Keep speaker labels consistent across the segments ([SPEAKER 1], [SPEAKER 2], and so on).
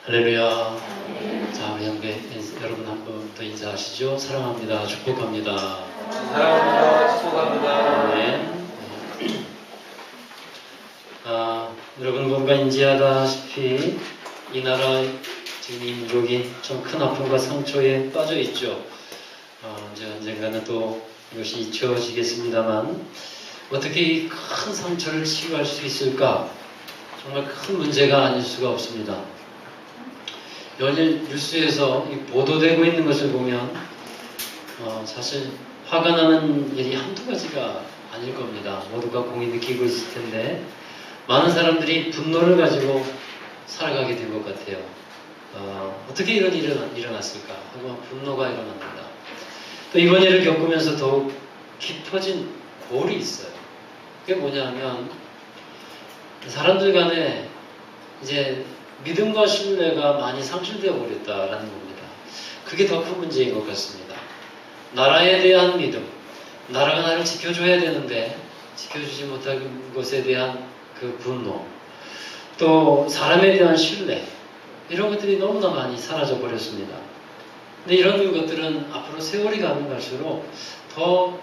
[SPEAKER 1] 할렐루야. 자, 우리 함께 여러분 한 번 더 인사하시죠. 사랑합니다. 축복합니다.
[SPEAKER 2] 사랑합니다. 축복합니다.
[SPEAKER 1] 네. 여러분 모두가 인지하다시피 이 나라 지금 이 민족이 좀 큰 아픔과 상처에 빠져 있죠. 이제 언젠가는 또 이것이 잊혀지겠습니다만 어떻게 이 큰 상처를 치유할 수 있을까? 정말 큰 문제가 아닐 수가 없습니다. 연일 뉴스에서 보도되고 있는 것을 보면 사실 화가 나는 일이 한두 가지가 아닐 겁니다. 모두가 공히 느끼고 있을 텐데 많은 사람들이 분노를 가지고 살아가게 된 것 같아요. 어떻게 이런 일이 일어났을까 하고 분노가 일어납니다. 또 이번 일을 겪으면서 더욱 깊어진 골이 있어요. 그게 뭐냐면 사람들 간에 이제 믿음과 신뢰가 많이 상실되어 버렸다라는 겁니다. 그게 더 큰 문제인 것 같습니다. 나라에 대한 믿음, 나라가 나를 지켜줘야 되는데 지켜주지 못한 것에 대한 그 분노, 또 사람에 대한 신뢰, 이런 것들이 너무나 많이 사라져 버렸습니다. 근데 이런 것들은 앞으로 세월이 가면 갈수록 더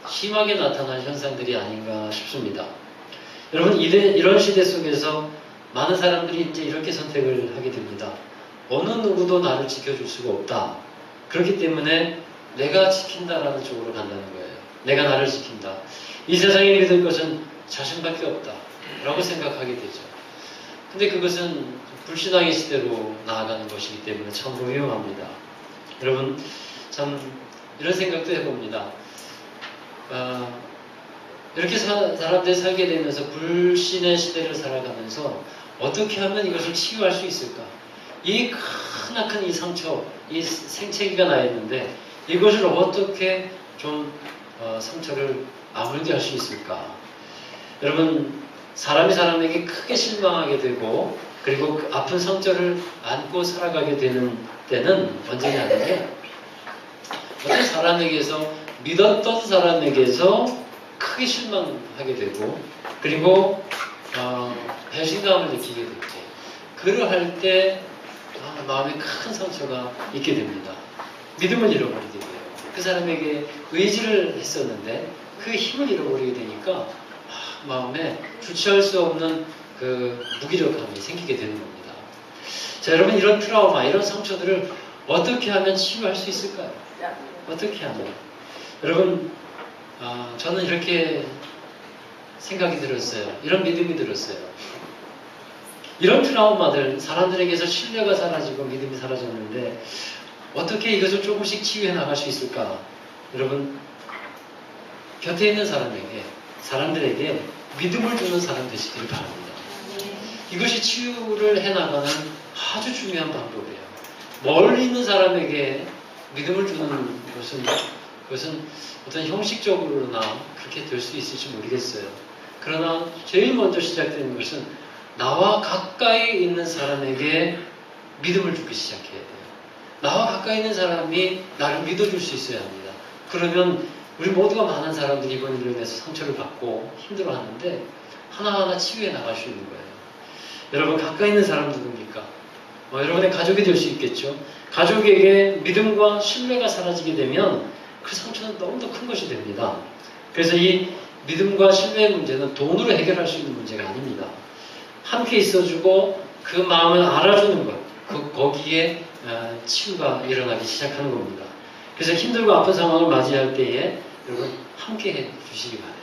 [SPEAKER 1] 심하게 나타날 현상들이 아닌가 싶습니다. 여러분, 이런 시대 속에서 많은 사람들이 이제 이렇게 선택을 하게 됩니다. 어느 누구도 나를 지켜줄 수가 없다. 그렇기 때문에 내가 지킨다라는 쪽으로 간다는 거예요. 내가 나를 지킨다. 이 세상에 믿을 것은 자신밖에 없다. 라고 생각하게 되죠. 근데 그것은 불신앙의 시대로 나아가는 것이기 때문에 참으로 위험합니다. 여러분, 참 이런 생각도 해봅니다. 이렇게 사람들이 살게 되면서 불신의 시대를 살아가면서 어떻게 하면 이것을 치유할 수 있을까? 이 크나큰 이 상처, 이 생채기가 나 있는데 이것을 어떻게 좀 상처를 아물게 할 수 있을까? 여러분, 사람이 사람에게 크게 실망하게 되고 그리고 그 아픈 상처를 안고 살아가게 되는 때는 언제냐면요, 어떤 사람에게서 믿었던 사람에게서 크게 실망하게 되고 그리고 배신감을 느끼게 될 때, 그러할 때 마음에 큰 상처가 있게 됩니다. 믿음을 잃어버리게 돼요. 그 사람에게 의지를 했었는데 그 힘을 잃어버리게 되니까 마음에 주체할 수 없는 그 무기력함이 생기게 되는 겁니다. 자, 여러분, 이런 트라우마, 이런 상처들을 어떻게 하면 치유할 수 있을까요? 어떻게 하면? 여러분, 저는 이렇게 생각이 들었어요. 이런 믿음이 들었어요. 이런 트라우마들, 사람들에게서 신뢰가 사라지고 믿음이 사라졌는데 어떻게 이것을 조금씩 치유해 나갈 수 있을까? 여러분, 곁에 있는 사람들에게 믿음을 주는 사람 되시길 바랍니다. 이것이 치유를 해 나가는 아주 중요한 방법이에요. 멀리 있는 사람에게 믿음을 주는 그것은 어떤 형식적으로나 그렇게 될 수 있을지 모르겠어요. 그러나 제일 먼저 시작되는 것은 나와 가까이 있는 사람에게 믿음을 주기 시작해야 돼요. 나와 가까이 있는 사람이 나를 믿어줄 수 있어야 합니다. 그러면 우리 모두가 많은 사람들이 이번 일로 인해서 상처를 받고 힘들어하는데 하나하나 치유해 나갈 수 있는 거예요. 여러분, 가까이 있는 사람 누굽니까? 여러분의 가족이 될 수 있겠죠. 가족에게 믿음과 신뢰가 사라지게 되면 그 상처는 너무 더 큰 것이 됩니다. 그래서 이 믿음과 신뢰의 문제는 돈으로 해결할 수 있는 문제가 아닙니다. 함께 있어주고 그 마음을 알아주는 것, 거기에 치유가 일어나기 시작하는 겁니다. 그래서 힘들고 아픈 상황을 맞이할 때에 여러분 함께 해주시기 바라요.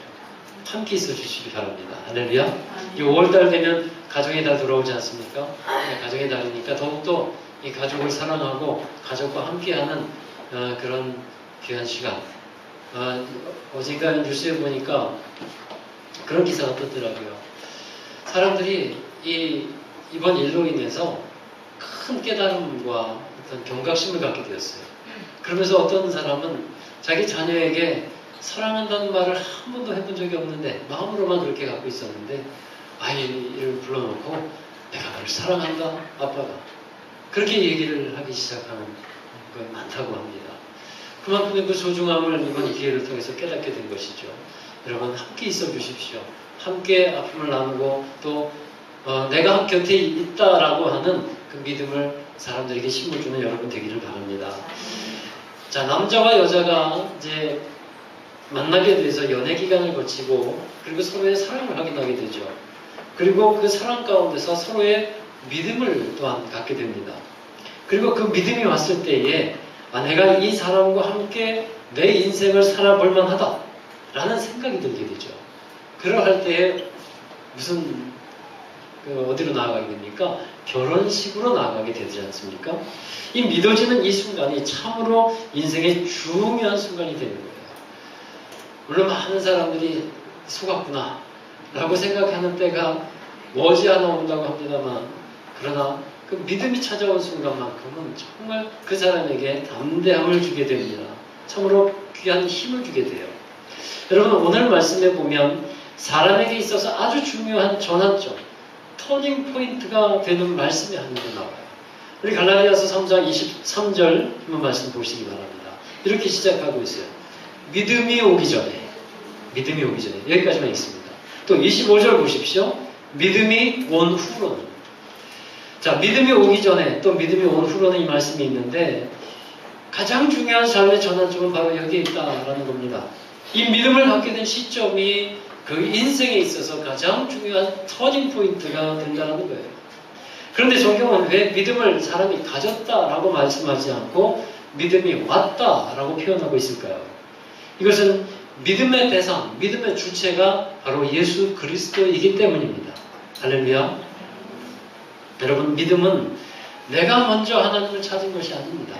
[SPEAKER 1] 함께 있어주시기 바랍니다. 할렐루야. 이 5월달 되면 가정의 달 돌아오지 않습니까? 가정의 달이니까 더욱더 이 가족을 사랑하고 가족과 함께하는 그런 귀한 시간. 어젠가 뉴스에 보니까 그런 기사가 떴더라고요. 사람들이 이번 일로 인해서 큰 깨달음과 어떤 경각심을 갖게 되었어요. 그러면서 어떤 사람은 자기 자녀에게 사랑한다는 말을 한 번도 해본 적이 없는데 마음으로만 그렇게 갖고 있었는데 아이를 불러놓고 내가 너를 사랑한다, 아빠가. 그렇게 얘기를 하기 시작하는 건 많다고 합니다. 그만큼의 그 소중함을 이번 기회를 통해서 깨닫게 된 것이죠. 여러분, 함께 있어 주십시오. 함께 아픔을 나누고 또 내가 곁에 있다라고 하는 그 믿음을 사람들에게 심어주는 여러분 되기를 바랍니다. 자, 남자와 여자가 이제 만나게 돼서 연애 기간을 거치고 그리고 서로의 사랑을 확인하게 되죠. 그리고 그 사랑 가운데서 서로의 믿음을 또한 갖게 됩니다. 그리고 그 믿음이 왔을 때에 내가 이 사람과 함께 내 인생을 살아볼 만하다 라는 생각이 들게 되죠. 그러할 때에 무슨 어디로 나아가게 됩니까? 결혼식으로 나아가게 되지 않습니까? 이 믿어지는 이 순간이 참으로 인생의 중요한 순간이 되는 거예요. 물론 많은 사람들이 속았구나 라고 생각하는 때가 머지않아 온다고 합니다만, 그러나 그 믿음이 찾아온 순간만큼은 정말 그 사람에게 담대함을 주게 됩니다. 참으로 귀한 힘을 주게 돼요. 여러분, 오늘 말씀에 보면 사람에게 있어서 아주 중요한 전환점, 터닝 포인트가 되는 말씀이 한 개 나와요. 우리 갈라디아서 3장 23절 한번 말씀 보시기 바랍니다. 이렇게 시작하고 있어요. 믿음이 오기 전에 여기까지만 있습니다. 또 25절 보십시오. 믿음이 온 후로는. 자, 믿음이 오기 전에 또 믿음이 온 후로는 이 말씀이 있는데 가장 중요한 삶의 전환점은 바로 여기에 있다라는 겁니다. 이 믿음을 갖게 된 시점이 그 인생에 있어서 가장 중요한 터닝 포인트가 된다는 거예요. 그런데 성경은 왜 믿음을 사람이 가졌다라고 말씀하지 않고 믿음이 왔다라고 표현하고 있을까요? 이것은 믿음의 대상, 믿음의 주체가 바로 예수 그리스도이기 때문입니다. 할렐루야. 여러분, 믿음은 내가 먼저 하나님을 찾은 것이 아닙니다.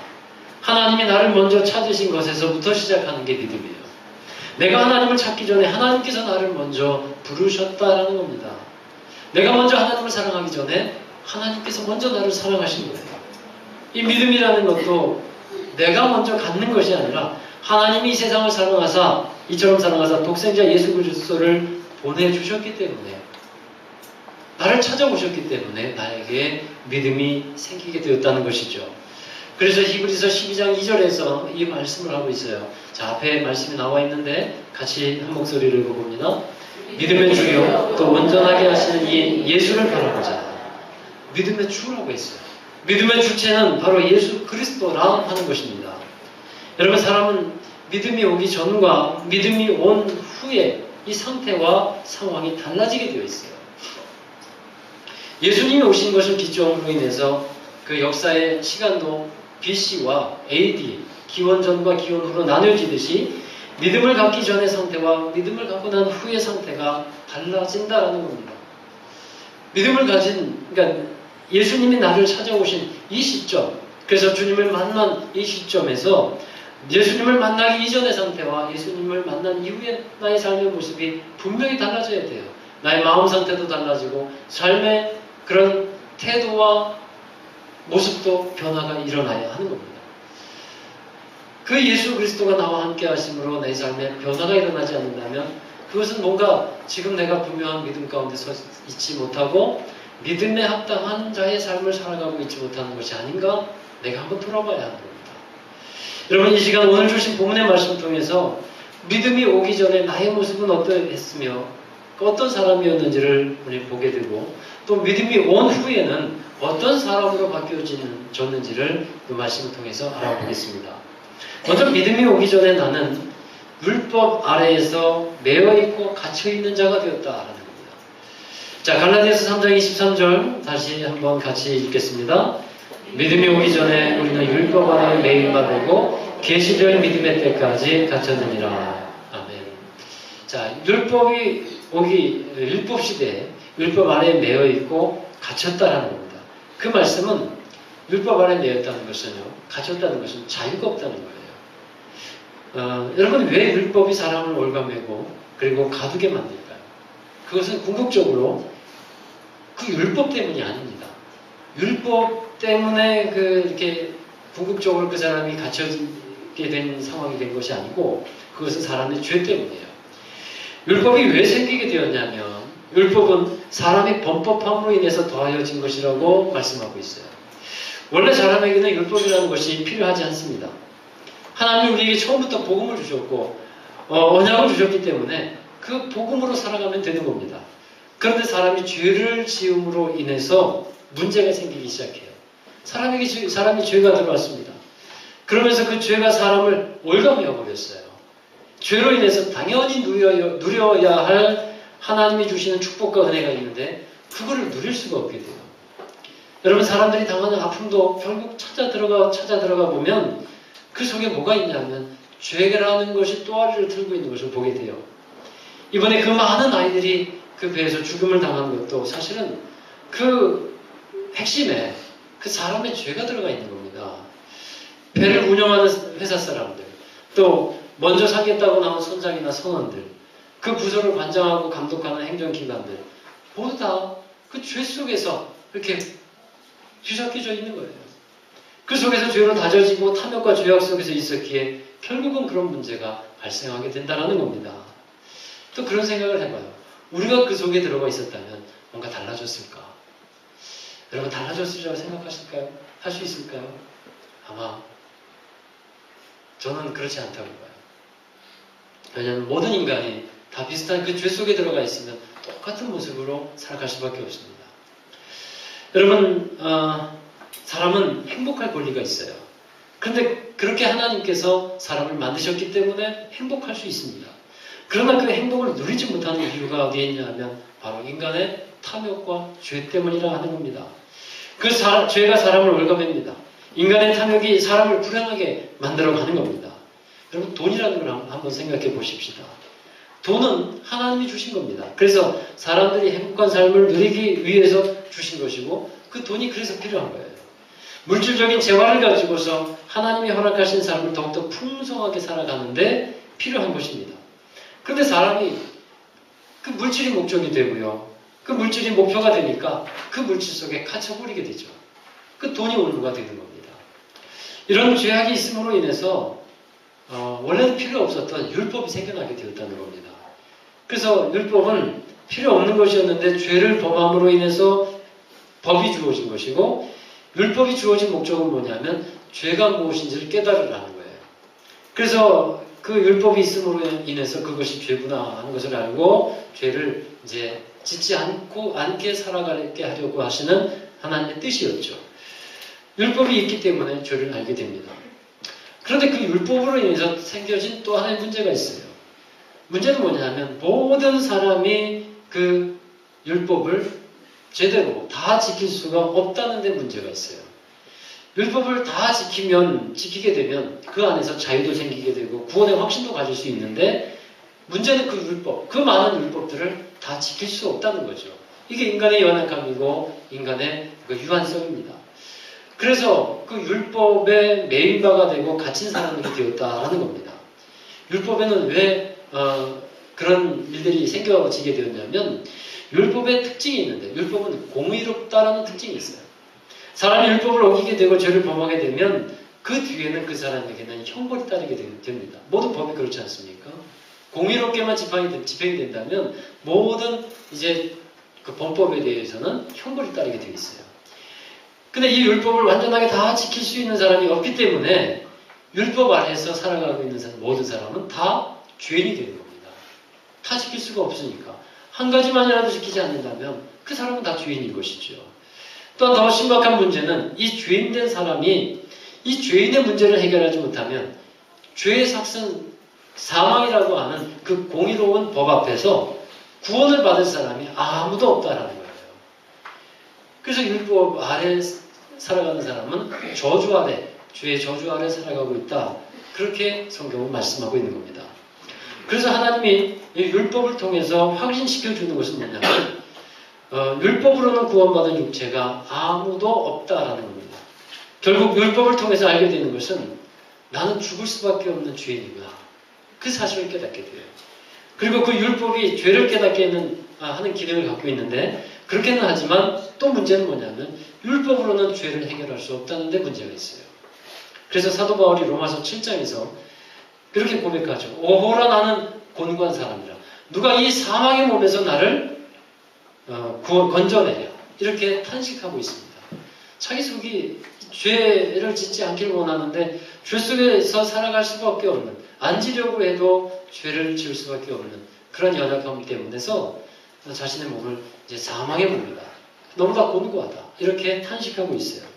[SPEAKER 1] 하나님이 나를 먼저 찾으신 것에서부터 시작하는 게 믿음이에요. 내가 하나님을 찾기 전에 하나님께서 나를 먼저 부르셨다라는 겁니다. 내가 먼저 하나님을 사랑하기 전에 하나님께서 먼저 나를 사랑하신 거예요. 이 믿음이라는 것도 내가 먼저 갖는 것이 아니라 하나님이 이 세상을 사랑하사 이처럼 사랑하사 독생자 예수 그리스도를 보내주셨기 때문에, 나를 찾아오셨기 때문에 나에게 믿음이 생기게 되었다는 것이죠. 그래서 히브리서 12장 2절에서 이 말씀을 하고 있어요. 자, 앞에 말씀이 나와 있는데 같이 한 목소리를 읽어봅니다. 믿음의 주요 또 온전하게 하시는 이 예수를 바라보자. 믿음의 주라고 했어요. 믿음의 주체는 바로 예수 그리스도라 하는 것입니다. 여러분, 사람은 믿음이 오기 전과 믿음이 온 후에 이 상태와 상황이 달라지게 되어 있어요. 예수님이 오신 것을 기점으로 인해서 그 역사의 시간도 BC와 AD, 기원 전과 기원 후로 나뉘어지듯이 믿음을 갖기 전의 상태와 믿음을 갖고 난 후의 상태가 달라진다라는 겁니다. 믿음을 가진, 그러니까 예수님이 나를 찾아오신 이 시점, 그래서 주님을 만난 이 시점에서 예수님을 만나기 이전의 상태와 예수님을 만난 이후의 나의 삶의 모습이 분명히 달라져야 돼요. 나의 마음 상태도 달라지고 삶의 그런 태도와 모습도 변화가 일어나야 하는 겁니다. 그 예수 그리스도가 나와 함께 하심으로 내 삶에 변화가 일어나지 않는다면 그것은 뭔가 지금 내가 분명한 믿음 가운데 서 있지 못하고 믿음에 합당한 자의 삶을 살아가고 있지 못하는 것이 아닌가, 내가 한번 돌아봐야 하는 겁니다. 여러분, 이 시간 오늘 주신 본문의 말씀을 통해서 믿음이 오기 전에 나의 모습은 어떠했으며 어떤 사람이었는지를 우리 보게 되고, 또 믿음이 온 후에는 어떤 사람으로 바뀌어졌는지를 그 말씀을 통해서 알아보겠습니다. 먼저 믿음이 오기 전에 나는 율법 아래에서 매어있고 갇혀있는 자가 되었다라는 겁니다. 자, 갈라디아서 3장 23절 다시 한번 같이 읽겠습니다. 믿음이 오기 전에 우리는 율법 아래 매인 바 되고 계시될 믿음의 때까지 갇혔느니라. 아멘. 자, 율법 시대에 율법 아래에 매어 있고 갇혔다라는 겁니다. 그 말씀은 율법 아래 매였다는 것은요, 갇혔다는 것은 자유가 없다는 거예요. 여러분, 왜 율법이 사람을 올가매고 그리고 가두게 만들까요? 그것은 궁극적으로 그 율법 때문이 아닙니다. 율법 때문에 이렇게 궁극적으로 그 사람이 갇혀지게 된 상황이 된 것이 아니고 그것은 사람의 죄 때문이에요. 율법이 왜 생기게 되었냐면 율법은 사람의 범법함으로 인해서 더하여진 것이라고 말씀하고 있어요. 원래 사람에게는 율법이라는 것이 필요하지 않습니다. 하나님이 우리에게 처음부터 복음을 주셨고 언약을 주셨기 때문에 그 복음으로 살아가면 되는 겁니다. 그런데 사람이 죄를 지음으로 인해서 문제가 생기기 시작해요. 사람이 죄가 들어왔습니다. 그러면서 그 죄가 사람을 올가매어 버렸어요. 죄로 인해서 당연히 누려야 할 하나님이 주시는 축복과 은혜가 있는데 그거를 누릴 수가 없게 돼요. 여러분, 사람들이 당하는 아픔도 결국 찾아 들어가 보면 그 속에 뭐가 있냐면 죄라는 것이 또아리를 들고 있는 것을 보게 돼요. 이번에 그 많은 아이들이 그 배에서 죽음을 당한 것도 사실은 그 핵심에 그 사람의 죄가 들어가 있는 겁니다. 배를 운영하는 회사 사람들, 또 먼저 사겠다고 나온 선장이나 선원들, 그 부서를 관장하고 감독하는 행정기관들 모두 다 그 죄 속에서 이렇게 뒤섞여져 있는 거예요. 그 속에서 죄로 다져지고 탐욕과 죄악 속에서 있었기에 결국은 그런 문제가 발생하게 된다는 겁니다. 또 그런 생각을 해봐요. 우리가 그 속에 들어가 있었다면 뭔가 달라졌을까? 여러분, 달라졌으리라고 생각하실까요? 할 수 있을까요? 아마 저는 그렇지 않다고 봐요. 왜냐하면 모든 인간이 다 비슷한 그 죄 속에 들어가 있으면 똑같은 모습으로 살아갈 수밖에 없습니다. 여러분, 사람은 행복할 권리가 있어요. 그런데 그렇게 하나님께서 사람을 만드셨기 때문에 행복할 수 있습니다. 그러나 그 행복을 누리지 못하는 이유가 어디에 있냐면 바로 인간의 탐욕과 죄 때문이라 하는 겁니다. 그 죄가 사람을 올가맵니다. 인간의 탐욕이 사람을 불행하게 만들어가는 겁니다. 여러분, 돈이라는 걸 한번 생각해 보십시다. 돈은 하나님이 주신 겁니다. 그래서 사람들이 행복한 삶을 누리기 위해서 주신 것이고 그 돈이 그래서 필요한 거예요. 물질적인 재화를 가지고서 하나님이 허락하신 삶을 더욱더 풍성하게 살아가는데 필요한 것입니다. 그런데 사람이 그 물질이 목적이 되고요. 그 물질이 목표가 되니까 그 물질 속에 갇혀버리게 되죠. 그 돈이 올무가 되는 겁니다. 이런 죄악이 있음으로 인해서 원래는 필요 없었던 율법이 생겨나게 되었다는 겁니다. 그래서 율법은 필요 없는 것이었는데 죄를 범함으로 인해서 법이 주어진 것이고 율법이 주어진 목적은 뭐냐면 죄가 무엇인지를 깨달으라는 거예요. 그래서 그 율법이 있음으로 인해서 그것이 죄구나 하는 것을 알고 죄를 이제 짓지 않게 살아가게 하려고 하시는 하나님의 뜻이었죠. 율법이 있기 때문에 죄를 알게 됩니다. 그런데 그 율법으로 인해서 생겨진 또 하나의 문제가 있어요. 문제는 뭐냐면 모든 사람이 그 율법을 제대로 다 지킬 수가 없다는 데 문제가 있어요. 율법을 다 지키게 되면 그 안에서 자유도 생기게 되고 구원의 확신도 가질 수 있는데 문제는 그 율법, 그 많은 율법들을 다 지킬 수 없다는 거죠. 이게 인간의 연약함이고 인간의 그 유한성입니다. 그래서 그 율법에 매인바가 되고 갇힌 사람들이 되었다라는 겁니다. 율법에는 왜 그런 일들이 생겨지게 되었냐면 율법의 특징이 있는데 율법은 공의롭다라는 특징이 있어요. 사람이 율법을 어기게 되고 죄를 범하게 되면 그 뒤에는 그 사람에게는 형벌이 따르게 됩니다. 모든 법이 그렇지 않습니까? 공의롭게만 집행이 된다면 모든 이제 그 범법에 대해서는 형벌이 따르게 되어 있어요. 근데 이 율법을 완전하게 다 지킬 수 있는 사람이 없기 때문에 율법 아래에서 살아가고 있는 모든 사람은 다 죄인이 되는 겁니다. 다 지킬 수가 없으니까. 한 가지만이라도 지키지 않는다면 그 사람은 다 죄인인 것이죠. 또 더 심각한 문제는 이 죄인된 사람이 이 죄인의 문제를 해결하지 못하면 죄의 삭슨 사망이라고 하는 그 공의로운 법 앞에서 구원을 받을 사람이 아무도 없다라는 거예요. 그래서 율법 아래 살아가는 사람은 저주 아래, 죄의 저주 아래 살아가고 있다. 그렇게 성경은 말씀하고 있는 겁니다. 그래서 하나님이 이 율법을 통해서 확인시켜주는 것은 뭐냐면 율법으로는 구원받은 육체가 아무도 없다라는 겁니다. 결국 율법을 통해서 알게 되는 것은 나는 죽을 수밖에 없는 죄인이구나. 그 사실을 깨닫게 돼요. 그리고 그 율법이 죄를 깨닫게 하는 기능을 갖고 있는데 그렇게는 하지만 또 문제는 뭐냐면 율법으로는 죄를 해결할 수 없다는 데 문제가 있어요. 그래서 사도 바울이 로마서 7장에서 그렇게 고백하죠. 오호라 나는 곤고한 사람이라. 누가 이 사망의 몸에서 나를 건져내랴. 이렇게 탄식하고 있습니다. 자기 속이 죄를 짓지 않기를 원하는데 죄 속에서 살아갈 수밖에 없는, 안 지려고 해도 죄를 지을 수밖에 없는 그런 연약함 때문에서 자신의 몸을 이제 사망에 몰리다. 너무나 곤고하다. 이렇게 탄식하고 있어요.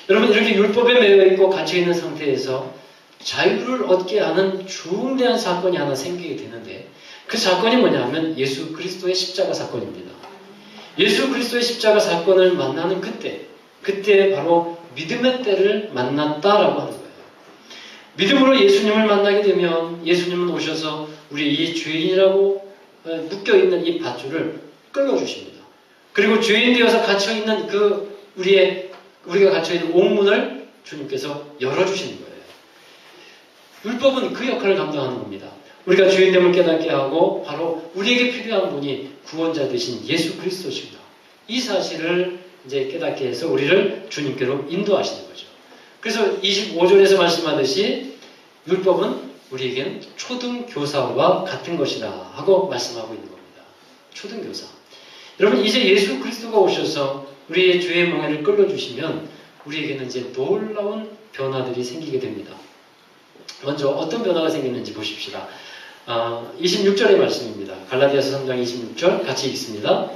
[SPEAKER 1] 여러분, 이렇게 율법에 매여 있고 갇혀 있는 상태에서 자유를 얻게 하는 중대한 사건이 하나 생기게 되는데, 그 사건이 뭐냐면 예수 그리스도의 십자가 사건입니다. 예수 그리스도의 십자가 사건을 만나는 그때 바로 믿음의 때를 만났다라고 하는 거예요. 믿음으로 예수님을 만나게 되면 예수님은 오셔서 우리 이 죄인이라고 묶여있는 이 밧줄을 끌어주십니다. 그리고 죄인 되어서 갇혀있는 우리가 갇혀있는 옥문을 주님께서 열어주시는 거예요. 율법은 그 역할을 감당하는 겁니다. 우리가 주인됨을 깨닫게 하고 바로 우리에게 필요한 분이 구원자 되신 예수 그리스도십니다. 이 사실을 이제 깨닫게 해서 우리를 주님께로 인도하시는 거죠. 그래서 25절에서 말씀하듯이 율법은 우리에겐 초등교사와 같은 것이다 하고 말씀하고 있는 겁니다. 초등교사. 여러분, 이제 예수 그리스도가 오셔서 우리의 죄의 멍에를 끌어주시면 우리에게는 이제 놀라운 변화들이 생기게 됩니다. 먼저 어떤 변화가 생기는지 보십시다. 26절의 말씀입니다. 갈라디아서 3장 26절 같이 읽습니다.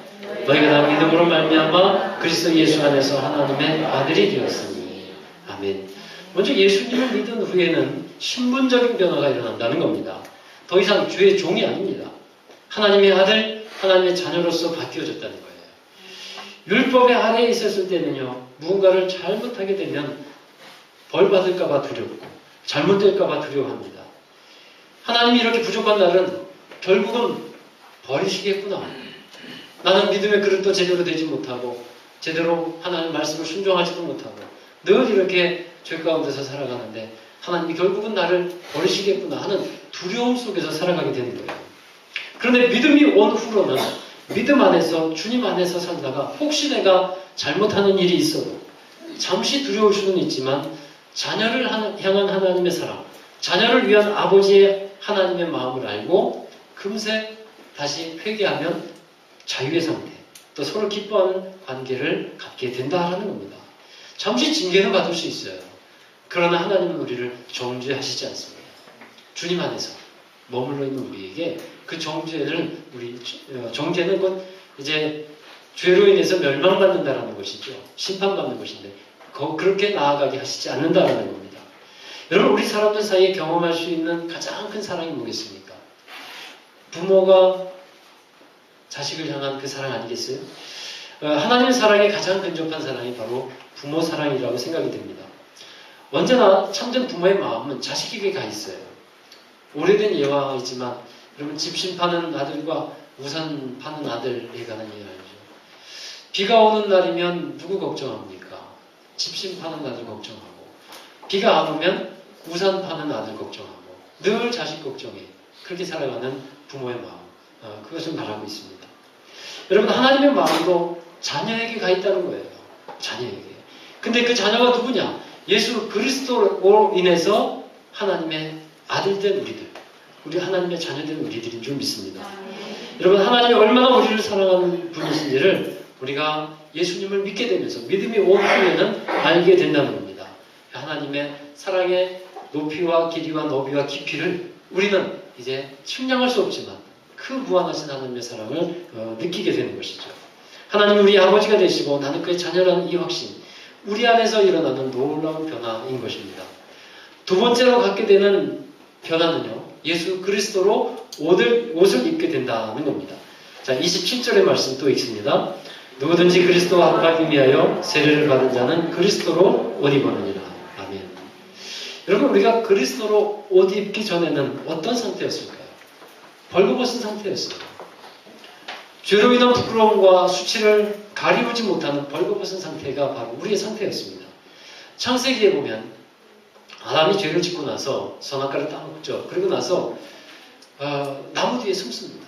[SPEAKER 1] 너희가 다 믿음으로 말미암아 그리스도 예수 안에서 하나님의 아들이 되었으니. 아멘. 먼저 예수님을 믿은 후에는 신분적인 변화가 일어난다는 겁니다. 더 이상 죄의 종이 아닙니다. 하나님의 아들, 하나님의 자녀로서 바뀌어졌다는 거예요. 율법의 아래에 있었을 때는요, 무언가를 잘못하게 되면 벌 받을까봐 두렵고 잘못될까봐 두려워합니다. 하나님이 이렇게 부족한 나를 결국은 버리시겠구나. 나는 믿음의 그릇도 제대로 되지 못하고 제대로 하나님 말씀을 순종하지도 못하고 늘 이렇게 죄 가운데서 살아가는데 하나님이 결국은 나를 버리시겠구나 하는 두려움 속에서 살아가게 되는 거예요. 그런데 믿음이 온 후로는 믿음 안에서 주님 안에서 살다가 혹시 내가 잘못하는 일이 있어도 잠시 두려울 수는 있지만 자녀를 향한 하나님의 사랑, 자녀를 위한 아버지의 하나님의 마음을 알고 금세 다시 회개하면 자유의 상태, 또 서로 기뻐하는 관계를 갖게 된다라는 겁니다. 잠시 징계는 받을 수 있어요. 그러나 하나님은 우리를 정죄하시지 않습니다. 주님 안에서 머물러 있는 우리에게 그 정죄는 곧 이제 죄로 인해서 멸망받는다라는 것이죠. 심판받는 것인데 그렇게 나아가게 하시지 않는다라는 겁니다. 여러분, 우리 사람들 사이에 경험할 수 있는 가장 큰 사랑이 뭐겠습니까? 부모가 자식을 향한 그 사랑 아니겠어요? 하나님의 사랑에 가장 근접한 사랑이 바로 부모 사랑이라고 생각이 됩니다. 언제나 참된 부모의 마음은 자식에게 가 있어요. 오래된 예화이지만 여러분, 집신 파는 아들과 우산 파는 아들에 관한 예화이죠. 비가 오는 날이면 누구 걱정합니까? 집신 파는 아들 걱정하고, 비가 안 오면 우산 파는 아들 걱정하고, 늘 자식 걱정해. 그렇게 살아가는 부모의 마음, 그것을 말하고 있습니다. 여러분, 하나님의 마음도 자녀에게 가 있다는 거예요. 자녀에게. 근데 그 자녀가 누구냐? 예수 그리스도로 인해서 하나님의 아들된 우리 하나님의 자녀된 우리들인 줄 믿습니다. 여러분, 하나님이 얼마나 우리를 사랑하는 분이신지를 우리가 예수님을 믿게 되면서 믿음이 온 후에는 알게 된다는 겁니다. 하나님의 사랑의 높이와 길이와 너비와 깊이를 우리는 이제 측량할 수 없지만 그 무한하신 하나님의 사랑을 느끼게 되는 것이죠. 하나님 우리 아버지가 되시고 나는 그의 자녀라는 이 확신, 우리 안에서 일어나는 놀라운 변화인 것입니다. 두 번째로 갖게 되는 변화는요, 예수 그리스도로 옷을 입게 된다는 겁니다. 자, 27절의 말씀 또 읽습니다. 누구든지 그리스도와 합하기 위하여 세례를 받은 자는 그리스도로 옷 입었느니라. 아멘. 여러분, 우리가 그리스도로 옷 입기 전에는 어떤 상태였을까요? 벌거벗은 상태였어요. 죄로 인한 부끄러움과 수치를 가리우지 못하는 벌거벗은 상태가 바로 우리의 상태였습니다. 창세기에 보면 아담이 죄를 짓고 나서 선악과를 따먹죠. 그리고 나서 나무 뒤에 숨습니다.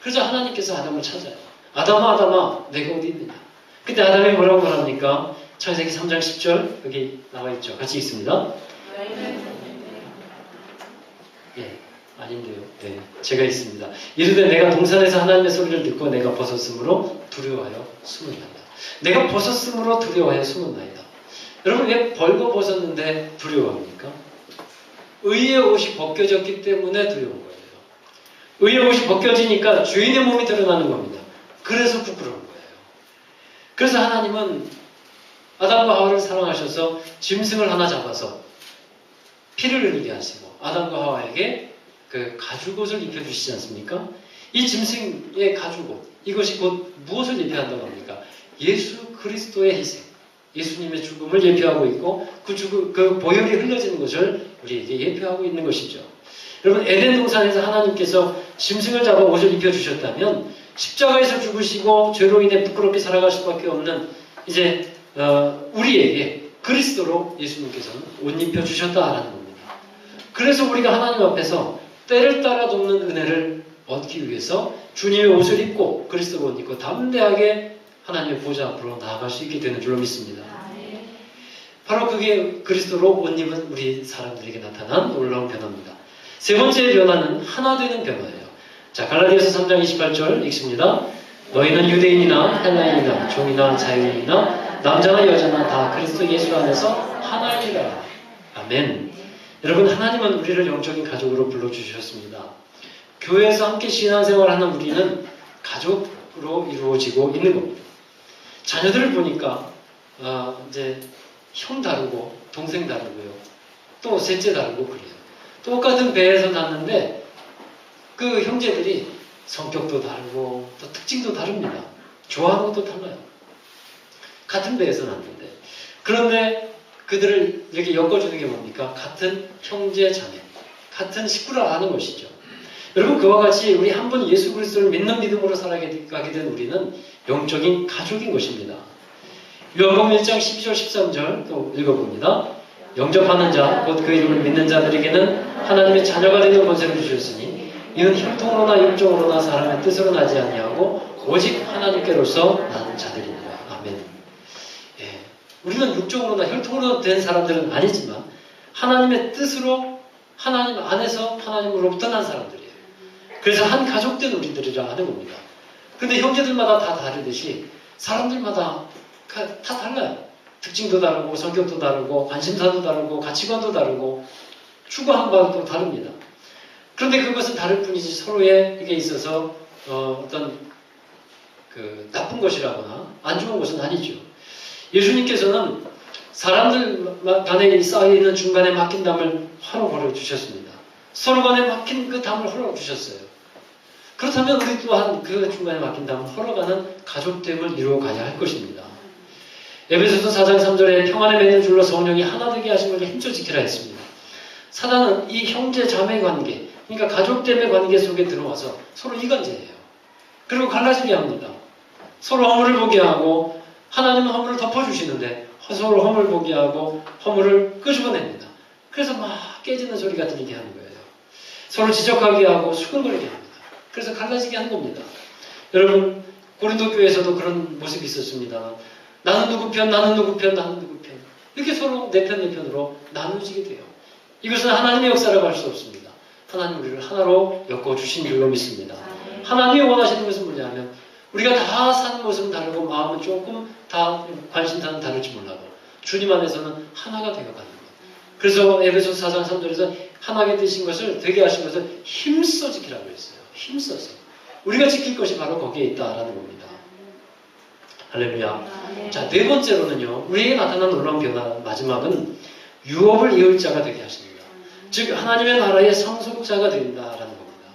[SPEAKER 1] 그래서 하나님께서 아담을 찾아요. 아담아, 내가 어디 있느냐? 그때 아담이 뭐라고 말합니까? 창세기 3장 10절 여기 나와 있죠. 같이 읽습니다. 예, 아닌데요. 네, 제가 있습니다. 이르되 내가 동산에서 하나님의 소리를 듣고 내가 벗었으므로 두려워하여 숨은나이다. 내가 벗었으므로 두려워하여 숨은나이다. 여러분, 왜 벌거벗었는데 두려워합니까? 의의 옷이 벗겨졌기 때문에 두려운 거예요. 의의 옷이 벗겨지니까 주인의 몸이 드러나는 겁니다. 그래서 부끄러운 거예요. 그래서 하나님은 아담과 하와를 사랑하셔서 짐승을 하나 잡아서 피를 흘리게 하시고 아담과 하와에게 그 가죽옷을 입혀주시지 않습니까? 이 짐승의 가죽옷, 이것이 곧 무엇을 예표한다고 합니까? 예수 그리스도의 희생, 예수님의 죽음을 예표하고 있고 그 보혈이 흘러지는 것을 우리에게 예표하고 있는 것이죠. 여러분, 에덴 동산에서 하나님께서 짐승을 잡아 옷을 입혀주셨다면 십자가에서 죽으시고 죄로 인해 부끄럽게 살아갈 수밖에 없는 이제 우리에게 그리스도로 예수님께서는 옷 입혀주셨다라는 겁니다. 그래서 우리가 하나님 앞에서 때를 따라 돕는 은혜를 얻기 위해서 주님의 옷을 입고 그리스도의 옷을 입고 담대하게 하나님의 보좌 앞으로 나아갈 수 있게 되는 줄로 믿습니다. 바로 그게 그리스도로 옷 입은 우리 사람들에게 나타난 놀라운 변화입니다. 세 번째 변화는 하나 되는 변화예요. 자, 갈라디아서 3장 28절 읽습니다. 너희는 유대인이나 헬라인이나 종이나 자유인이나 남자나 여자나 다 그리스도 예수 안에서 하나이라. 아멘. 여러분, 하나님은 우리를 영적인 가족으로 불러주셨습니다. 교회에서 함께 신앙생활하는 우리는 가족으로 이루어지고 있는 겁니다. 자녀들을 보니까 이제 형 다르고 동생 다르고요. 또 셋째 다르고 그래요. 똑같은 배에서 났는데 그 형제들이 성격도 다르고 또 특징도 다릅니다. 좋아하는 것도 달라요. 같은 배에서 났는데 그런데 그들을 이렇게 엮어주는 게 뭡니까? 같은 형제 자매, 같은 식구라는 것이죠. 여러분, 그와 같이 우리 한 번 예수 그리스도를 믿는 믿음으로 살아가게 된 우리는 영적인 가족인 것입니다. 요한복음 1장 12절 13절 또 읽어봅니다. 영접하는 자, 곧 그 이름을 믿는 자들에게는 하나님의 자녀가 되는 권세를 주셨으니 이는 혈통으로나 육종으로나 사람의 뜻으로 나지 아니하고 오직 하나님께로서 나는 자들입니다. 아멘. 예, 우리는 육종으로나 혈통으로 된 사람들은 아니지만 하나님의 뜻으로 하나님 안에서 하나님으로부터 난 사람들이에요. 그래서 한 가족된 우리들이라 하는 겁니다. 그런데 형제들마다 다 다르듯이 사람들마다 다 달라요. 특징도 다르고 성격도 다르고 관심사도 다르고 가치관도 다르고 추구하는 바도 다릅니다. 그런데 그것은 다를 뿐이지 서로에게 있어서 어떤 그 나쁜 것이라거나 안 좋은 것은 아니죠. 예수님께서는 사람들 간에 쌓여있는 중간에 막힌 담을 허러 버려주셨습니다. 서로 간에 막힌 그 담을 헐어주셨어요. 그렇다면 우리 또한 그 중간에 막힌 담을 헐어가는 가족됨을 이루어가야 할 것입니다. 에베소서 4장 3절에 평안에 맺는 줄로 성령이 하나 되게 하신 것을 힘써 지키라 했습니다. 사단은 이 형제 자매 관계, 그러니까 가족됨의 관계 속에 들어와서 서로 이간질해요. 그리고 갈라지게 합니다. 서로 허물을 보게 하고 하나님은 허물을 덮어주시는데 서로 허물 보게 하고 허물을 끄집어냅니다. 그래서 막 깨지는 소리가 들리게 하는 거예요. 서로 지적하게 하고 수근거리게 합니다. 그래서 갈라지게 하는 겁니다. 여러분, 고린도 교회에서도 그런 모습이 있었습니다. 나는 누구 편, 나는 누구 편, 나는 누구 편. 이렇게 서로 내 편, 내 편으로 나누어지게 돼요. 이것은 하나님의 역사라고 할 수 없습니다. 하나님 우리를 하나로 엮어주신 줄로 믿습니다. 하나님이 원하시는 것은 뭐냐면 우리가 다 사는 모습은 다르고 마음은 조금 다 관심사는 다를지 몰라도 주님 안에서는 하나가 되어가는 것. 그래서 에베소서 4장 3절에서 하나게 되신 것을 되게 하신 것을 힘써 지키라고 했어요. 힘써서. 우리가 지킬 것이 바로 거기에 있다라는 겁니다. 할렐루야. 자, 네 번째로는요, 우리에게 나타난 놀라운 변화, 마지막은 유업을 이을 자가 되게 하십니다. 즉, 하나님의 나라의 상속자가 된다라는 겁니다.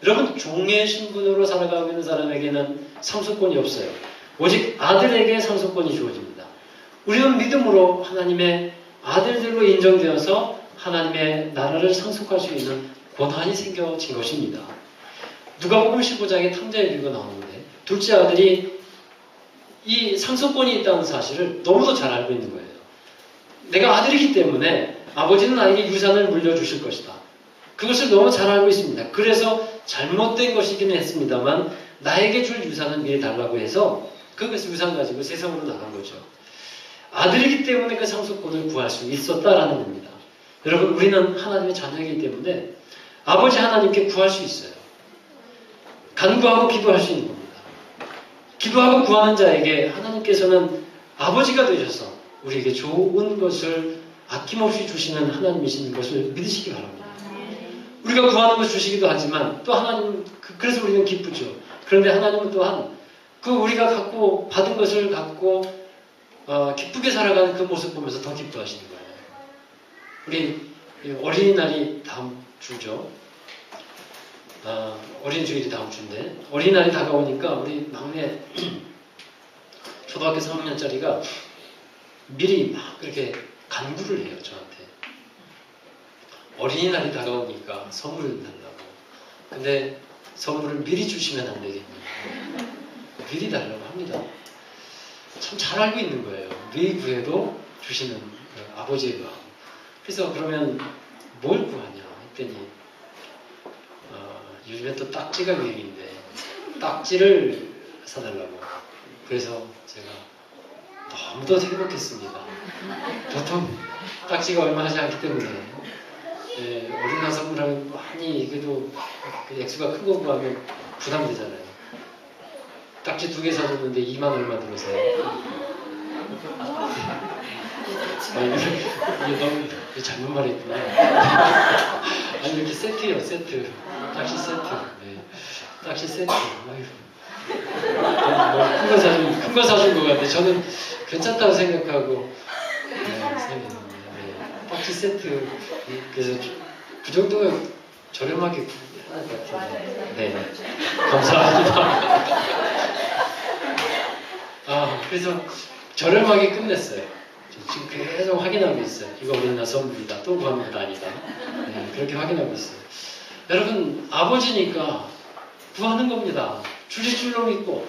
[SPEAKER 1] 여러분, 종의 신분으로 살아가고 있는 사람에게는 상속권이 없어요. 오직 아들에게 상속권이 주어집니다. 우리는 믿음으로 하나님의 아들들로 인정되어서 하나님의 나라를 상속할 수 있는 권한이 생겨진 것입니다. 누가복음 15장에 탕자의 비유가 나오는데 둘째 아들이 이 상속권이 있다는 사실을 너무도 잘 알고 있는 거예요. 내가 아들이기 때문에 아버지는 나에게 유산을 물려주실 것이다. 그것을 너무 잘 알고 있습니다. 그래서 잘못된 것이기는 했습니다만 나에게 줄 유산을 미리 달라고 해서 그 유산 가지고 세상으로 나간 거죠. 아들이기 때문에 그 상속권을 구할 수 있었다라는 겁니다. 여러분, 우리는 하나님의 자녀이기 때문에 아버지 하나님께 구할 수 있어요. 간구하고 기도할 수 있는 겁니다. 기도하고 구하는 자에게 하나님께서는 아버지가 되셔서 우리에게 좋은 것을 아낌없이 주시는 하나님이신 것을 믿으시기 바랍니다. 우리가 구하는 것을 주시기도 하지만 또 하나님, 그래서 우리는 기쁘죠. 그런데 하나님은 또한 그 우리가 갖고 받은 것을 갖고 기쁘게 살아가는 그 모습 보면서 더 기뻐하시는 거예요. 우리 어린이날이 다음 주죠. 어린 주일이 다음 주인데 어린이날이 다가오니까 우리 막내 초등학교 3학년짜리가 미리 막 그렇게 간구를 해요, 저한테. 어린이날이 다가오니까 선물을 달라고. 근데 선물을 미리 주시면 안 되겠냐. 미리 달라고 합니다. 참 잘 알고 있는 거예요. 미리 구해도 주시는 그 아버지의 마음. 그래서 그러면 뭘 구하냐 했더니 요즘에 또 딱지가 유행인데 딱지를 사달라고. 그래서 제가 너무도 행복했습니다. 보통 딱지가 얼마 하지 않기 때문에 어린이날 선물하면 많이 그래도 액수가 큰 거 구하면 부담되잖아요. 딱지 2개 사줬는데 2만 얼마 들어서요. 이게 너무 잘못 말했구나. 아니 이렇게 세트예요, 세트. 딱지 세트. 네. 딱지 세트. 큰 거 사준 것 같아요. 저는 괜찮다고 생각하고 딱지 세트. 그래서 그 정도면 저렴하게 하는 것 같은데. 네. 감사합니다. 그래서 저렴하게 끝냈어요. 지금 계속 확인하고 있어요. 이거 어린이날 선물이다. 또 구하면 아니다. 네, 그렇게 확인하고 있어요. 여러분, 아버지니까 구하는 겁니다. 주실 줄로 믿고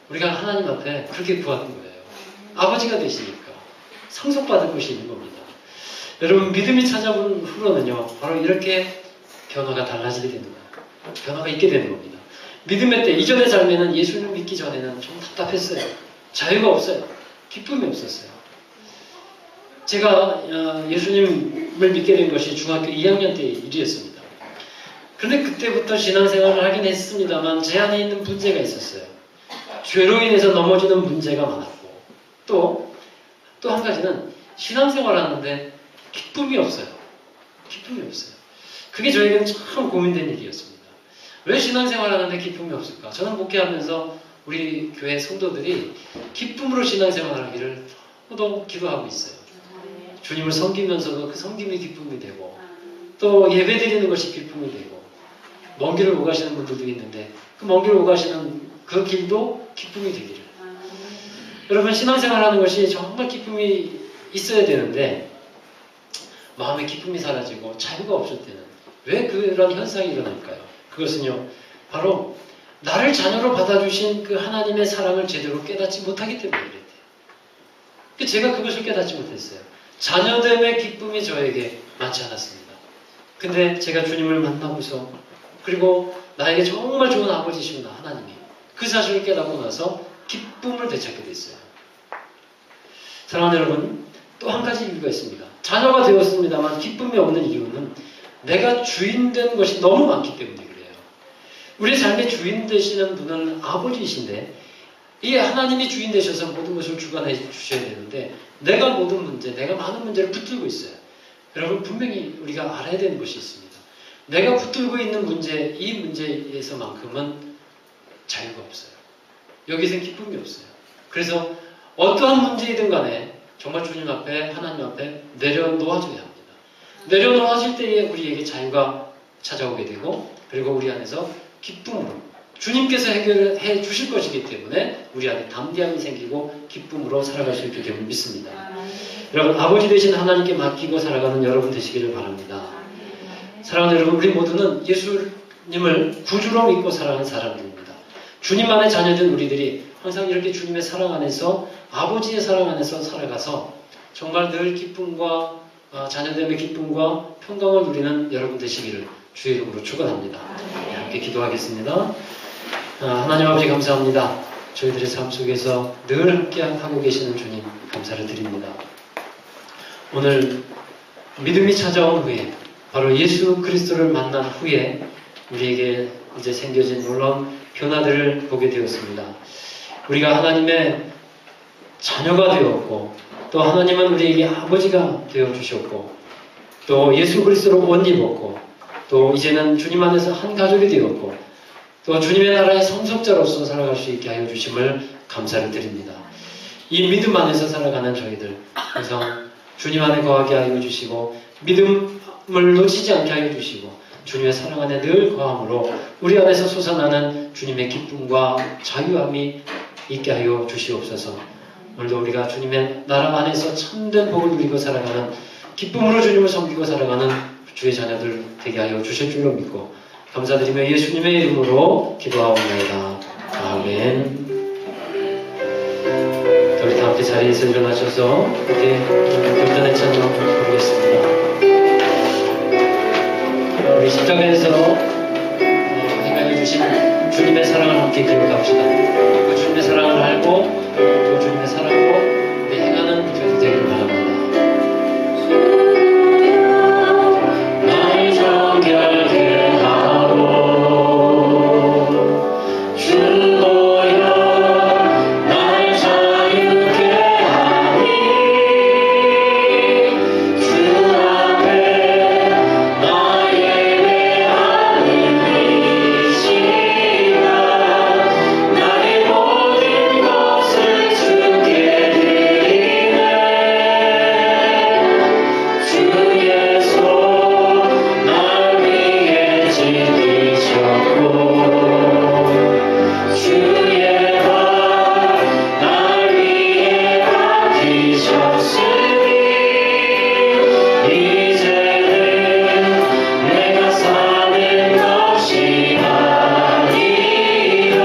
[SPEAKER 1] 우리가 하나님 앞에 그렇게 구하는 거예요. 아버지가 되시니까 상속받을 것이 있는 겁니다. 여러분, 믿음이 찾아온 후로는요, 바로 이렇게 변화가 달라지게 되는 거예요. 변화가 있게 되는 겁니다. 믿음의 때, 이전의 삶에는 예수를 믿기 전에는 좀 답답했어요. 자유가 없어요. 기쁨이 없었어요. 제가 예수님을 믿게 된 것이 중학교 2학년 때의 일이었습니다. 그런데 그때부터 신앙생활을 하긴 했습니다만 제 안에 있는 문제가 있었어요. 죄로 인해서 넘어지는 문제가 많았고 또 한 가지는 신앙생활을 하는데 기쁨이 없어요. 기쁨이 없어요. 그게 저에게는 참 고민된 일이었습니다. 왜 신앙생활을 하는데 기쁨이 없을까? 저는 목회하면서 우리 교회 성도들이 기쁨으로 신앙생활을 하기를 또 기도하고 있어요. 주님을 섬기면서도 그 섬김이 기쁨이 되고 또 예배 드리는 것이 기쁨이 되고 먼 길을 오가시는 분들도 있는데 그 먼 길을 오가시는 그 길도 기쁨이 되기를. 여러분, 신앙생활하는 것이 정말 기쁨이 있어야 되는데 마음에 기쁨이 사라지고 자유가 없을 때는 왜 그런 현상이 일어날까요? 그것은요, 바로 나를 자녀로 받아주신 그 하나님의 사랑을 제대로 깨닫지 못하기 때문에 그랬대요. 제가 그것을 깨닫지 못했어요. 자녀됨의 기쁨이 저에게 많지 않았습니다. 근데 제가 주님을 만나고서 그리고 나에게 정말 좋은 아버지시구나, 하나님이. 그 사실을 깨닫고 나서 기쁨을 되찾게 됐어요. 사랑하는 여러분, 또 한 가지 이유가 있습니다. 자녀가 되었습니다만 기쁨이 없는 이유는 내가 주인 된 것이 너무 많기 때문에 그래요. 우리 삶의 주인 되시는 분은 아버지이신데 이 하나님이 주인 되셔서 모든 것을 주관해 주셔야 되는데 내가 모든 문제, 내가 많은 문제를 붙들고 있어요. 여러분, 분명히 우리가 알아야 되는 것이 있습니다. 내가 붙들고 있는 문제, 이 문제에서만큼은 자유가 없어요. 여기서는 기쁨이 없어요. 그래서 어떠한 문제이든 간에 정말 주님 앞에, 하나님 앞에 내려놓아줘야 합니다. 내려놓아질 때에 우리에게 자유가 찾아오게 되고 그리고 우리 안에서 기쁨으로 주님께서 해결해 주실 것이기 때문에 우리 안에 담대함이 생기고 기쁨으로 살아갈 수 있게 됨을 믿습니다. 여러분, 아버지 되신 하나님께 맡기고 살아가는 여러분 되시기를 바랍니다. 사랑하는 여러분, 우리 모두는 예수님을 구주로 믿고 살아가는 사람들입니다. 주님만의 자녀된 우리들이 항상 이렇게 주님의 사랑 안에서, 아버지의 사랑 안에서 살아가서 정말 늘 기쁨과 자녀됨의 기쁨과 평강을 누리는 여러분 되시기를 주의 이름으로 축원합니다. 함께 기도하겠습니다. 하나님 아버지, 감사합니다. 저희들의 삶 속에서 늘 함께 하고 계시는 주님 감사를 드립니다. 오늘 믿음이 찾아온 후에, 바로 예수 그리스도를 만난 후에 우리에게 이제 생겨진 놀라운 변화들을 보게 되었습니다. 우리가 하나님의 자녀가 되었고 또 하나님은 우리에게 아버지가 되어주셨고 또 예수 그리스도로 옷 입었고 또 이제는 주님 안에서 한 가족이 되었고 또 주님의 나라의 성속자로서 살아갈 수 있게 하여 주심을 감사를 드립니다. 이 믿음 안에서 살아가는 저희들 항상 주님 안에 거하게 하여 주시고 믿음을 놓치지 않게 하여 주시고 주님의 사랑 안에 늘 거함으로 우리 안에서 솟아나는 주님의 기쁨과 자유함이 있게 하여 주시옵소서. 오늘도 우리가 주님의 나라 안에서 참된 복을 누리고 살아가는 기쁨으로 주님을 섬기고 살아가는 주의 자녀들 되게 하여 주실 줄로 믿고 감사드리며 예수님의 이름으로 기도하옵나이다. 아멘. 우리 다 함께 자리에서 일어나셔서 이렇게 간단한 찬양 부르겠습니다. 우리 십자가에서 행하여 주신 주님의 사랑을 함께 기억합시다. 그 주님의 사랑을 알고 또 주님의 사랑으로 우리 행하는 저희들 되기를 바랍니다. 날 정결케 하고 주보여 날 자유케 하니 주 앞에 나 예배하는 이 시간 나의 모든 것을 주께 드리네 주 예수 날 위해 지키셨고 주의 발 날 위해 박히셨으니 이제는 내가 사는 것이 아니요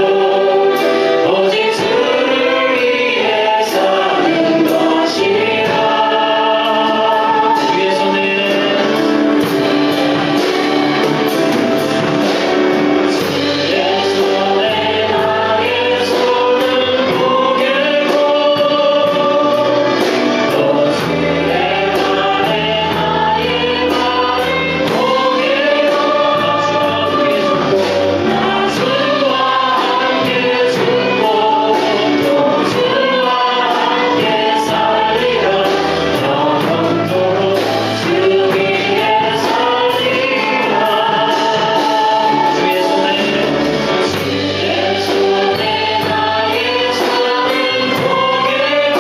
[SPEAKER 1] 오직 주를 위해 사는 것이라 주의 손에 주의 손에 나의 손을 보게고 또 주의 발에 나의 발을 보게고 나 주와 함께 죽고 또 주와 함께 살리라 영원토록 주 위에 살리라 주의 손에 나의 손을 보게고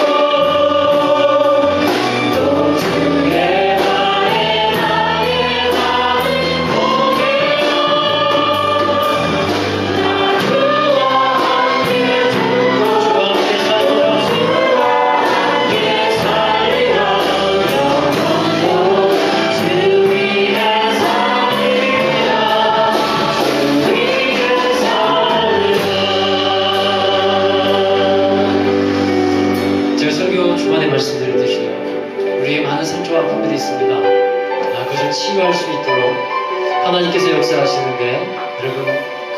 [SPEAKER 1] 또 주의 발에 나의 발을 보게고 나 주와 함께 죽고 주와 함께 살리라 영원토록 주 위에 살리라 주 위에 살리라 제가 설교 주간에 말씀드렸듯이 우리에게 많은 상처와 아픔들이 있습니다. 그것을 치유할 수 있도록 하나님께서 역사하시는데 여러분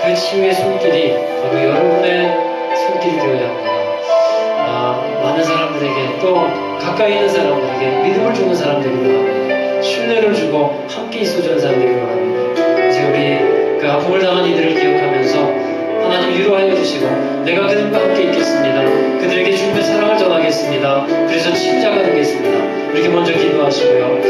[SPEAKER 1] 그 치유의 손길이 바로 여러분의 손길이 되어야 합니다. 많은 사람들에게 또 가까이 있는 사람들에게 믿음을 주는 사람들이 원합니다. 신뢰를 주고 함께 있어주는 사람들이 원합니다. 이제 우리 그 아픔을 당한 이들을 기억하면서 하나님 위로하여 주시고 내가 그들과 함께 있겠습니다. 그들에게 주님의 사랑을 전하겠습니다. 그래서 치유자가 되겠습니다. 이렇게 먼저 기도하시고요.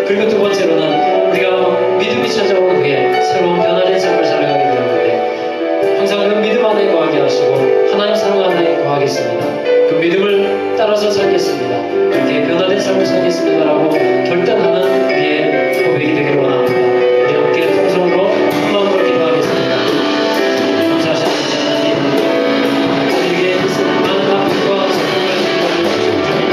[SPEAKER 1] 그리고 두 번째로는 우리가 믿음이 찾아온 후에 새로운 변화된 삶을 살아가게 되었는데 항상 그 믿음 안에 거하게 하시고 하나님 사랑 안에 거하겠습니다. 그 믿음을 따라서 살겠습니다. 이렇게 변화된 삶을 살겠습니다라고 결단하는 우리의 고백이 되기를 원합니다. 우리 함께 통성으로 한 마음으로 기도하겠습니다. 감사하신 하나님, 우리에게 많은 아픔과 슬픔을 주시옵소서.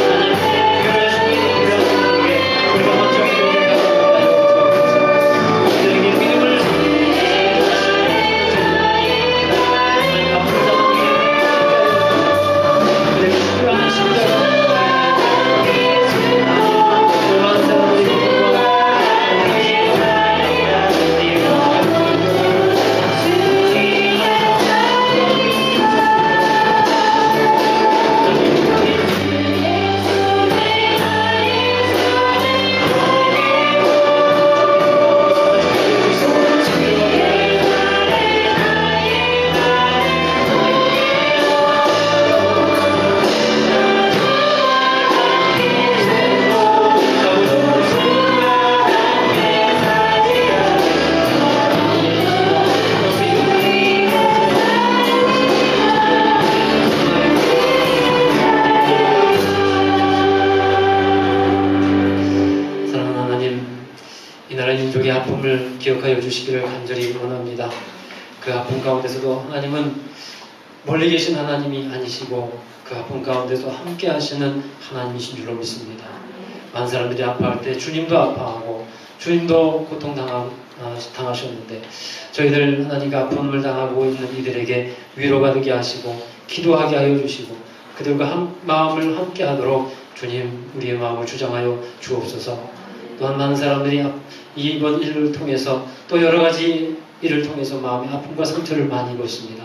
[SPEAKER 1] 하나님, 교회의 성인이 되었는 우리에게 우리가 먼저 기도하게 하옵소서. 우리에게 믿음을 하나님 아픔을 당한 우리에게 그들에게 필요한 십자가 민족의 아픔을 기억하여 주시기를 간절히 원합니다. 그 아픔 가운데서도 하나님은 멀리 계신 하나님이 아니시고 그 아픔 가운데서 함께 하시는 하나님이신 줄로 믿습니다. 많은 사람들이 아파할 때 주님도 아파하고 주님도 고통당하셨는데 저희들 하나님과 아픔을 당하고 있는 이들에게 위로가 되게 하시고 기도하게 하여 주시고 그들과 마음을 함께 하도록 주님 우리의 마음을 주장하여 주옵소서. 또한 많은 사람들이 이번 일을 통해서 또 여러 가지 일을 통해서 마음의 아픔과 상처를 많이 입었습니다.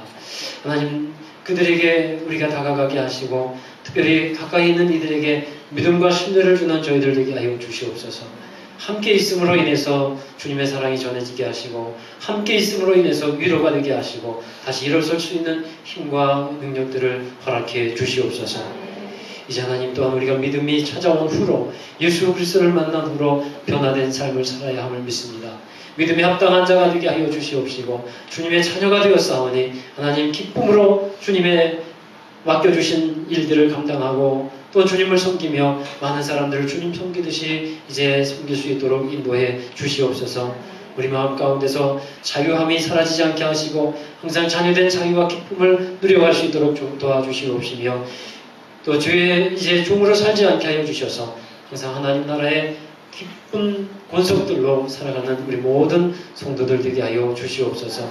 [SPEAKER 1] 하나님 그들에게 우리가 다가가게 하시고 특별히 가까이 있는 이들에게 믿음과 신뢰를 주는 저희들 되게 하여 주시옵소서. 함께 있음으로 인해서 주님의 사랑이 전해지게 하시고 함께 있음으로 인해서 위로가 되게 하시고 다시 일어설 수 있는 힘과 능력들을 허락해 주시옵소서. 이제 하나님 또한 우리가 믿음이 찾아온 후로 예수 그리스도를 만난 후로 변화된 삶을 살아야 함을 믿습니다. 믿음에 합당한 자가 되게 하여 주시옵시고 주님의 자녀가 되었사오니 하나님 기쁨으로 주님의 맡겨주신 일들을 감당하고 또 주님을 섬기며 많은 사람들을 주님 섬기듯이 이제 섬길 수 있도록 인도해 주시옵소서. 우리 마음 가운데서 자유함이 사라지지 않게 하시고 항상 자녀된 자유와 기쁨을 누려갈 수 있도록 도와주시옵시며 또 주의 이제 종으로 살지 않게 하여 주셔서 항상 하나님 나라의 기쁜 권속들로 살아가는 우리 모든 성도들 되게 하여 주시옵소서.